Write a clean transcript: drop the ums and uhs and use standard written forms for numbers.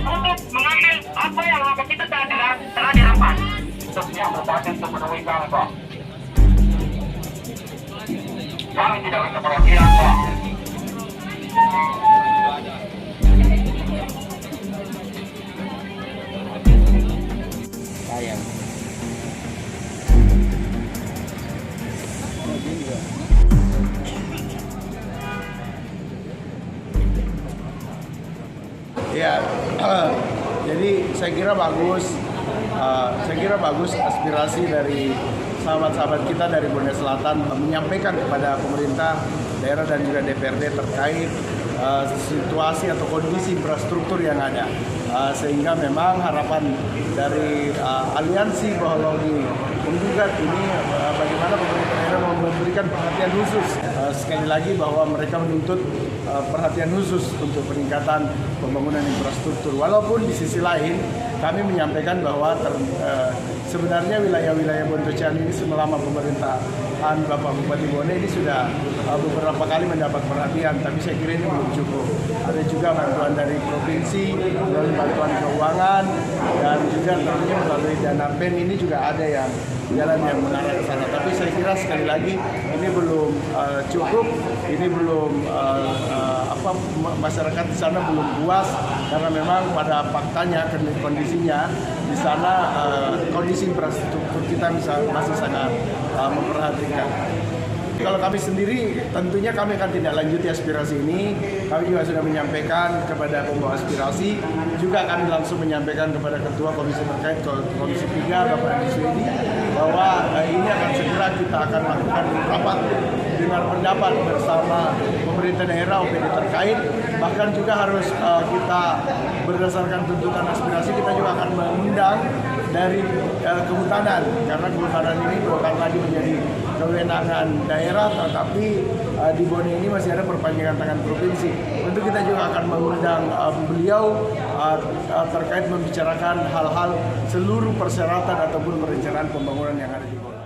untuk mengambil apa yang kita telah dirampas. Tentunya berpotensi untuk menemui kami, Pak. Kami tidak bisa perhatian, Pak. Sayang. Ya, jadi saya kira bagus aspirasi dari sahabat-sahabat kita dari Bone Selatan menyampaikan kepada pemerintah daerah dan juga DPRD terkait situasi atau kondisi infrastruktur yang ada, sehingga memang harapan dari aliansi Bohologi menggugat ini bagaimana pemerintah daerah memberikan perhatian khusus, sekali lagi bahwa mereka menuntut perhatian khusus untuk peningkatan pembangunan infrastruktur. Walaupun di sisi lain kami menyampaikan bahwa sebenarnya wilayah-wilayah Bontocian ini selama pemerintahan Bapak Bupati Bone ini sudah beberapa kali mendapat perhatian, tapi saya kira ini belum cukup. Ada juga bantuan dari provinsi, melalui bantuan keuangan, dan juga tentunya melalui dana PEN ini juga ada yang jalan yang mengarah ke sana. Tapi saya kira sekali lagi ini belum cukup, ini belum masyarakat di sana belum puas karena memang pada faktanya kondisinya di sana kondisi infrastruktur kita masih sangat memperhatikan. Kalau kami sendiri tentunya kami akan tidak lanjuti aspirasi ini. Kami juga sudah menyampaikan kepada pembawa aspirasi, juga kami langsung menyampaikan kepada Ketua Komisi terkait Komisi 3 Bapak Andi Swedi bahwa ini akan segera kita akan lakukan rapat dengan pendapat bersama pemerintah daerah OPD terkait. Bahkan juga harus kita berdasarkan tuntutan aspirasi kita juga akan mengundang dari kehutanan, karena kehutanan ini bukan lagi menjadi kewenangan daerah, tetapi di Bone ini masih ada perpanjangan tangan provinsi. Tentu kita juga akan mengundang beliau terkait membicarakan hal-hal seluruh persyaratan ataupun perencanaan pembangunan yang ada di Bone.